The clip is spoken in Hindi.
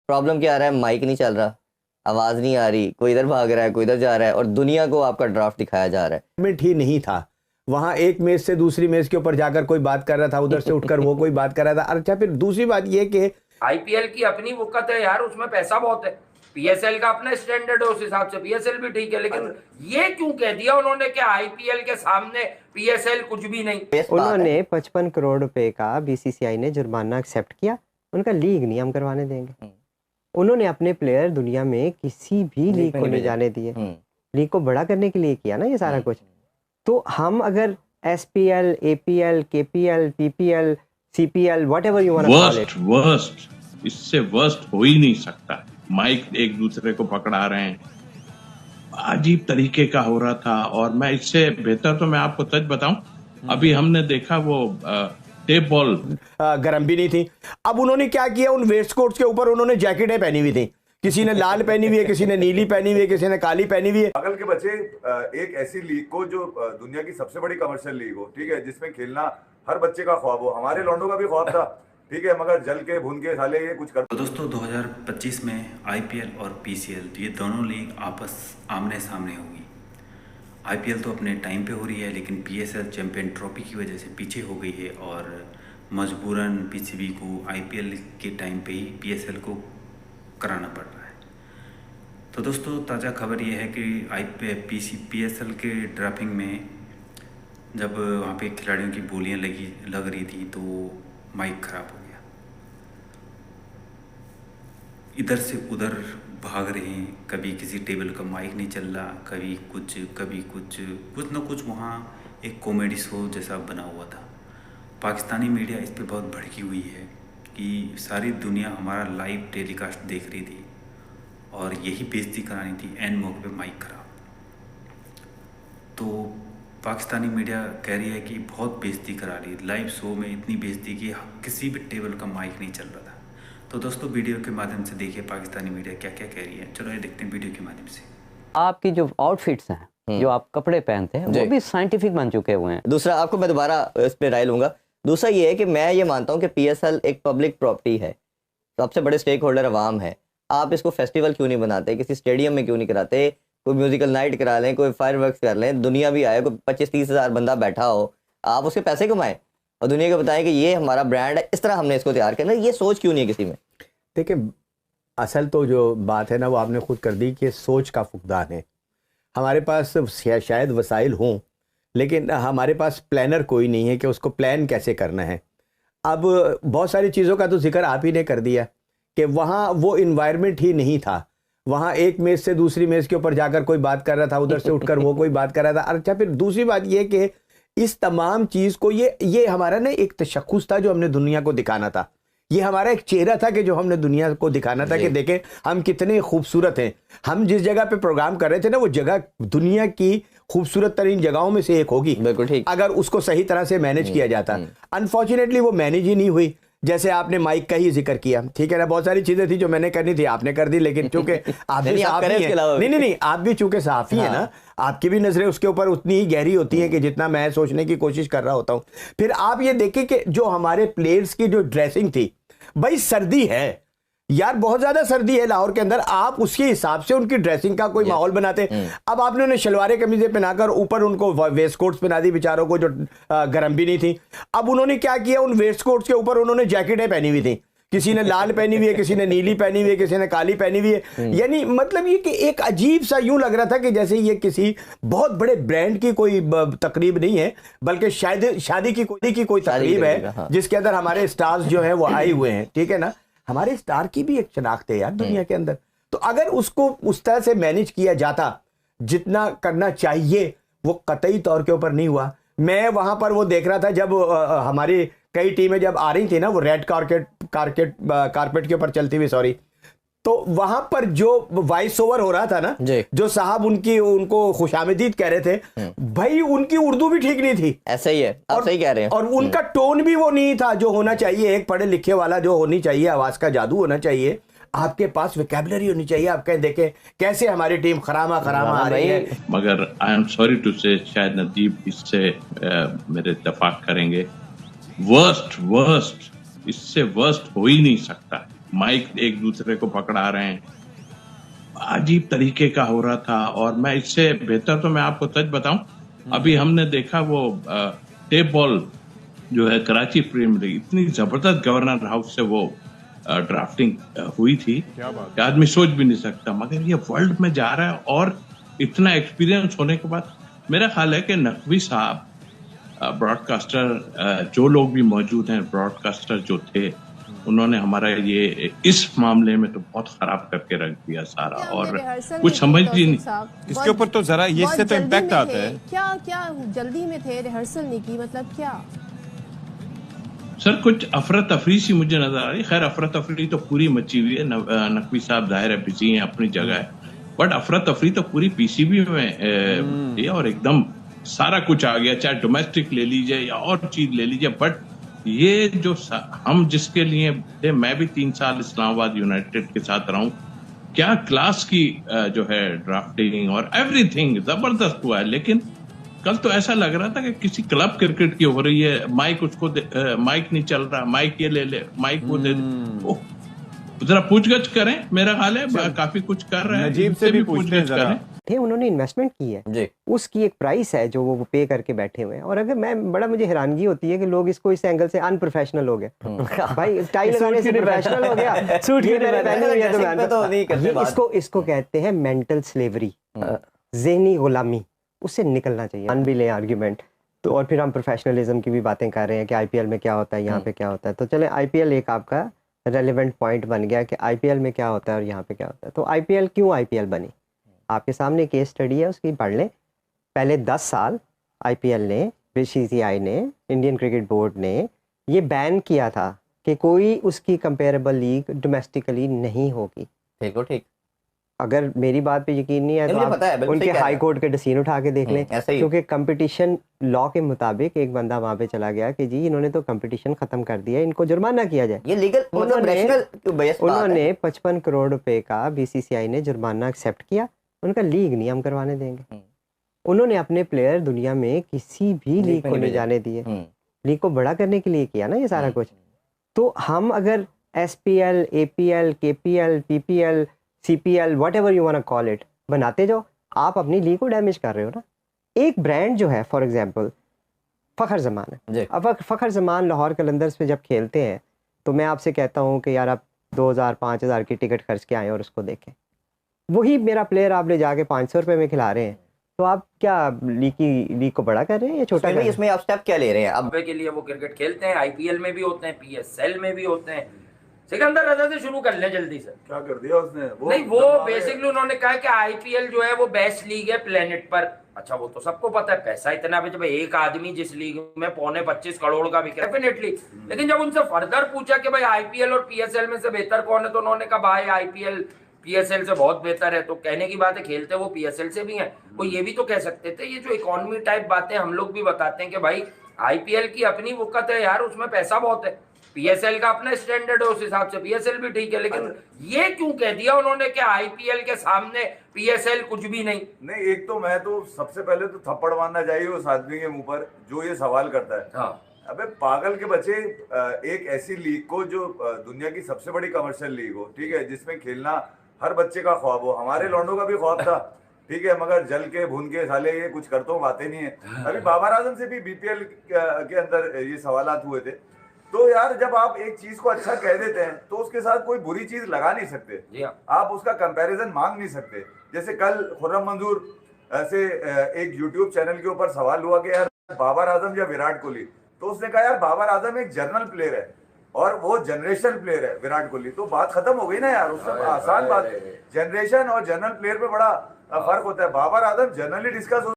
प्रॉब्लम क्या आ रहा है, माइक नहीं चल रहा, आवाज नहीं आ रही, कोई इधर भाग रहा है, कोई इधर जा रहा है, और दुनिया को आपका ड्राफ्ट दिखाया जा रहा है। मिनट ही नहीं था, वहां एक मेज से दूसरी मेज के ऊपर जाकर कोई बात कर रहा था, उधर से उठकर वो कोई बात कर रहा था। अच्छा, फिर दूसरी बात ये कि आईपीएल की अपनी वक़्त है यार, उसमें पैसा बहुत है। पीएसएल का अपना स्टैंडर्ड है, उस हिसाब से पीएसएल भी ठीक है, लेकिन ये क्यों कह दिया उन्होंने कि आईपीएल के सामने पीएसएल कुछ भी नहीं। उन्होंने 55 करोड़ रुपए का बीसीसीआई ने जुर्माना एक्सेप्ट किया, उनका लीग नहीं हम करवाने देंगे। उन्होंने अपने प्लेयर दुनिया में किसी भी लीग को नहीं जाने दिए, लीग को बड़ा करने के लिए किया ना ये सारा कुछ। तो हम अगर SPL, APL, KPL, PPL, CPL, whatever you want to call it, worst इससे वर्स्ट हो ही नहीं सकता। माइक एक दूसरे को पकड़ा रहे हैं, अजीब तरीके का हो रहा था। और मैं इससे बेहतर तो मैं आपको सच बताऊं, अभी हमने देखा वो टेप बॉल गर्म भी नहीं थी। अब उन्होंने क्या किया, उन वेस्ट कोट्स के ऊपर उन्होंने जैकेटें पहनी हुई थी, किसी ने लाल पहनी हुई है, किसी ने नीली पहनी हुई है, किसी ने काली पहनी हुई है। पागल के बच्चे, एक ऐसी लीग को जो दुनिया की सबसे बड़ी कमर्शियल लीग हो, ठीक है, जिसमें खेलना हर बच्चे का ख्वाब हो, हमारे लौंडों का भी ख्वाब था, ठीक है, मगर जल के भून के साले ये कुछ कर। तो दोस्तों 2025 में आईपीएल और पीसीएल ये दोनों लीग आपस आमने सामने होगी। आईपीएल तो अपने टाइम पे हो रही है, लेकिन पीएसएल चैंपियन ट्रॉफी की वजह से पीछे हो गई है और मजबूरन पीसीबी को आईपीएल के टाइम पे ही पीएसएल को कराना पड़ रहा है। तो दोस्तों ताज़ा खबर ये है कि पीएसएल के ड्राफ्टिंग में जब वहाँ पे खिलाड़ियों की बोलियाँ लग रही थी तो माइक खराब हो गया, इधर से उधर भाग रहे हैं, कभी किसी टेबल का माइक नहीं चल रहा, कभी कुछ न कुछ वहाँ एक कॉमेडी शो जैसा बना हुआ था। पाकिस्तानी मीडिया इस पर बहुत भड़की हुई है कि सारी दुनिया हमारा लाइव टेलीकास्ट देख रही थी और यही बेइज्जती करानी थी, एन मौके पे माइक खराब। तो पाकिस्तानी मीडिया कह रही है कि बहुत बेइज्जती करा रही है, लाइव शो में इतनी बेइज्जती कि किसी भी टेबल का माइक नहीं चल रहा था। तो दोस्तों वीडियो के माध्यम से देखिए पाकिस्तानी मीडिया क्या क्या कह रही है। चलो ये देखते हैं वीडियो के माध्यम से। आपकी जो आउटफिट्स हैं, जो आप कपड़े पहनते हैं, वो भी साइंटिफिक बन चुके हुए हैं। दूसरा, आपको मैं दोबारा इस पे राय लूंगा। दूसरा ये है कि मैं ये मानता हूँ कि पीएसएल एक पब्लिक प्रॉपर्टी है, सबसे बड़े स्टेक होल्डर अवाम है। आप इसको फेस्टिवल क्यों नहीं बनाते, किसी स्टेडियम में क्यों नहीं कराते, कोई म्यूजिकल नाइट करा लें, कोई फायरवर्क्स कर लें, दुनिया भी आए, कोई 25-30 हज़ार बंदा बैठा हो, आप उसके पैसे कमाएं और दुनिया को बताएं कि ये हमारा ब्रांड है, इस तरह हमने इसको तैयार करना। ये सोच क्यों नहीं है किसी में? देखिए, असल तो जो बात है ना वो आपने खुद कर दी कि सोच का फुकदान है। हमारे पास शायद वसाइल हों, लेकिन हमारे पास प्लानर कोई नहीं है कि उसको प्लान कैसे करना है। अब बहुत सारी चीज़ों का तो जिक्र आप ही ने कर दिया कि वहाँ वो इन्वायरमेंट ही नहीं था, वहाँ एक मेज से दूसरी मेज के ऊपर जाकर कोई बात कर रहा था, उधर से उठकर वो कोई बात कर रहा था। अच्छा, फिर दूसरी बात ये कि इस तमाम चीज़ को ये हमारा ना एक तशख्खुस था जो हमने दुनिया को दिखाना था, ये हमारा एक चेहरा था कि जो हमने दुनिया को दिखाना था कि देखें हम कितने खूबसूरत हैं। हम जिस जगह पे प्रोग्राम कर रहे थे ना, वो जगह दुनिया की खूबसूरत तरीन जगहों में से एक होगी, बिल्कुल ठीक, अगर उसको सही तरह से मैनेज किया जाता। अनफॉर्चुनेटली वो मैनेज ही नहीं हुई। जैसे आपने माइक का ही जिक्र किया, ठीक है ना, बहुत सारी चीजें थी जो मैंने करनी थी आपने कर दी, लेकिन चूंकि आप भी सहाफी हैं, नहीं आप भी चूंकि सहाफी है ना, आपकी भी नजरें उसके ऊपर उतनी ही गहरी होती हैं कि जितना मैं सोचने की कोशिश कर रहा होता हूं। फिर आप ये देखें कि जो हमारे प्लेयर्स की जो ड्रेसिंग थी, भाई सर्दी है यार, बहुत ज्यादा सर्दी है लाहौर के अंदर, आप उसके हिसाब से उनकी ड्रेसिंग का कोई माहौल बनाते। अब आपने उन्हें शलवारें कमीजें पहनाकर ऊपर उनको वेस्ट कोट्स पहना दी बेचारों को जो गर्म भी नहीं थी। अब उन्होंने क्या किया, उन वेस्ट कोट्स के ऊपर उन्होंने जैकेटें पहनी हुई थी, किसी ने लाल पहनी हुई है, किसी ने नीली पहनी हुई है, किसी ने काली पहनी हुई है। यानी मतलब ये कि एक अजीब सा यूं लग रहा था कि जैसे ये किसी बहुत बड़े ब्रांड की कोई तकरीब नहीं है, बल्कि शायद शादी की कोई तकरीब है जिसके अंदर हमारे स्टार्स जो है वो आए हुए हैं, ठीक है ना। हमारे स्टार की भी एक शनाख्त है यार दुनिया के अंदर। तो अगर उसको उस तरह से मैनेज किया जाता जितना करना चाहिए, वो कतई तौर के ऊपर नहीं हुआ। मैं वहां पर वो देख रहा था जब हमारी कई टीमें जब आ रही थी ना, वो रेड कारपेट के ऊपर चलती हुई, सॉरी, तो वहां पर जो वॉइस ओवर हो रहा था ना, जो साहब उनको खुशामदीद कह रहे थे, भाई उनकी उर्दू भी ठीक नहीं थी। ऐसा ही है, आप सही कह रहे हैं। और उनका टोन भी वो नहीं था जो होना चाहिए, एक पढ़े लिखे वाला जो होनी चाहिए, आवाज का जादू होना चाहिए, आपके पास वोकैबुलरी होनी चाहिए। आप कहें देखें कैसे हमारी टीम खरामा आ रही है। मगर आई एम सॉरी टू से, शायद नदीब इससे मेरे इत्तेफाक करेंगे, वर्स्ट इससे वर्स्ट हो ही नहीं सकता। माइक एक दूसरे को पकड़ा रहे हैं, अजीब तरीके का हो रहा था। और मैं इससे बेहतर तो मैं आपको सच बताऊं, अभी हमने देखा वो टेप बॉल जो है कराची प्रीमियर लीग, इतनी जबरदस्त गवर्नर हाउस से वो ड्राफ्टिंग हुई थी कि आदमी सोच भी नहीं सकता, मगर ये वर्ल्ड में जा रहा है। और इतना एक्सपीरियंस होने के बाद मेरा ख्याल है कि नकवी साहब ब्रॉडकास्टर, जो लोग भी मौजूद हैं ब्रॉडकास्टर जो थे, उन्होंने हमारा ये इस मामले में तो बहुत खराब करके रख दिया सारा, और कुछ समझ ही नहीं। इसके ऊपर तो जरा ये इससे तो इम्पैक्ट आता है। क्या क्या जल्दी में थे, रिहर्सल नहीं की, मतलब क्या? सर कुछ अफरा तफरी सी मुझे नजर आ रही। खैर अफरा तफरी तो पूरी मची हुई है, नकवी साहब जाहिर है बिजी हैं, अपनी जगह है, बट अफरा तफरी तो पूरी पीसीबी में है और एकदम सारा कुछ आ गया, चाहे डोमेस्टिक ले लीजिए या और चीज ले लीजिए। बट ये जो हम जिसके लिए थे, मैं भी 3 साल इस्लामाबाद यूनाइटेड के साथ रहा हूं, क्या क्लास की जो है ड्राफ्टिंग और एवरीथिंग जबरदस्त हुआ है। लेकिन कल तो ऐसा लग रहा था कि किसी क्लब क्रिकेट की हो रही है, माइक उसको माइक नहीं चल रहा, माइक ये ले ले, माइक वो दे दे। जरा पूछगछ करें, मेरा ख्याल है काफी कुछ कर रहे हैं, नजीब से भी पूछगछ करें। थे उन्होंने इन्वेस्टमेंट की है जी। उसकी एक प्राइस है जो वो पे करके बैठे हुए हैं। और अगर मुझे हैरानगी होती है कि लोग इसको इस एंगल से अनप्रोफेशनल हो गए। भाई टाई लगाने से प्रोफेशनल हो गया, सूट ये मैंने पहनी हुई है तो नहीं करते। इसको कहते हैं मेंटल स्लेवरी, ज़हनी गुलामी, उससे निकलना चाहिए। मान भी लें आर्ग्यूमेंट तो, और फिर हम प्रोफेशनलिज्म की भी बातें कर रहे हैं कि आईपीएल में क्या होता है, यहाँ पे क्या होता है। तो चले आईपीएल एक आपका रेलेवेंट पॉइंट बन गया कि आईपीएल में क्या होता है और यहाँ पे क्या होता है। तो आईपीएल क्यों आईपीएल बनी, आपके सामने केस स्टडी है, उसकी पढ़ लें। पहले 10 साल आईपीएल ने, बीसीसीआई ने, इंडियन क्रिकेट बोर्ड ने ये बैन किया था कि कोई उसकी कंपेरेबल लीग डोमेस्टिकली नहीं होगी। ठीक। अगर मेरी बात पे यकीन नहीं है तो आप उनके हाई कोर्ट के डिसीजन उठा के देख लें, क्योंकि कंपटीशन लॉ के मुताबिक एक बंदा वहां पे चला गया कि जी इन्होंने तो कंपटीशन खत्म कर दिया, इनको जुर्माना किया जाए। ये लीगल उन्होंने 55 करोड़ रुपए का बीसीसीआई ने जुर्माना एक्सेप्ट किया, उनका लीग नहीं हम करवाने देंगे। उन्होंने अपने प्लेयर दुनिया में किसी भी लीग को नहीं जाने दिए, लीग को बड़ा करने के लिए किया ना ये सारा कुछ। तो हम अगर SPL, APL, KPL, PPL, CPL, whatever you want to call it बनाते जाओ, आप अपनी लीग को डैमेज कर रहे हो ना। एक ब्रांड जो है फॉर एग्जांपल फखर जमान है, अब फखर जमान लाहौर कलंदर्स पे जब खेलते हैं तो मैं आपसे कहता हूँ कि यार आप 2000-5000 की टिकट खर्च के आए और उसको देखें, वही मेरा प्लेयर आप ले जाके 500 रुपये में खिला रहे हैं, तो आप क्या लीग को बड़ा कर रहे हैं या छोटा कर रहे हैं? इसमें आप स्टेप क्या ले रहे हैं? अब के लिए वो क्रिकेट खेलते हैं, आईपीएल में भी होते हैं, पीएसएल में भी होते हैं। सिकंदर रजा से शुरू कर लें जल्दी से। क्या कर दिया उसने? वो बेसिकली उन्होंने कहा कि आईपीएल जो है वो बेस्ट लीग है प्लेनेट पर। अच्छा वो तो सबको पता है, पैसा इतना भी, जब एक आदमी जिस लीग में 25 करोड़ का बिक रहा है डेफिनेटली। लेकिन जब उनसे फर्दर पूछा कि भाई आईपीएल और पीएसएल में से बेहतर कौन है, तो उन्होंने कहा भाई आईपीएल पीएसएल से बहुत बेहतर है। तो कहने की बात है, खेलते वो पीएसएल से भी हैं। वो ये भी तो कह सकते थे, ये जो इकोनॉमी टाइप बातें हम लोग भी बताते हैं कि भाई आईपीएल की अपनी वक़्त है यार, उसमें पैसा बहुत है, पीएसएल का अपना स्टैंडर्ड है, उस हिसाब से पीएसएल भी ठीक है। लेकिन ये क्यों कह दिया उन्होंने कि आईपीएल के सामने पीएसएल कुछ भी नहीं? नहीं, एक तो मैं तो सबसे पहले तो थप्पड़ मारना चाहिए उस आदमी के मुंह पर जो ये सवाल करता है। हाँ। अबे पागल के बच्चे, एक ऐसी लीग को जो दुनिया की सबसे बड़ी कमर्शियल लीग हो, ठीक है, जिसमें खेलना हर बच्चे का ख्वाब हो, हमारे लौंडों का भी ख्वाब था, ठीक है, मगर जल के भून के साले ये कुछ कर तो बातें नहीं है। अभी बाबर आजम से भी बीपीएल के अंदर ये सवालात हुए थे। तो यार जब आप एक चीज को अच्छा कह देते हैं तो उसके साथ कोई बुरी चीज लगा नहीं सकते, आप उसका कंपैरिजन मांग नहीं सकते। जैसे कल खुर्रम मंजूर से एक यूट्यूब चैनल के ऊपर सवाल हुआ कि यार बाबर आजम या विराट कोहली, तो उसने कहा यार बाबर आजम एक जनरल प्लेयर है और वो जनरेशन प्लेयर है विराट कोहली। तो बात खत्म हो गई ना यार, उससे आसान बात है। जनरेशन और जनरल प्लेयर में बड़ा फर्क होता है। Babar Azam generally discuss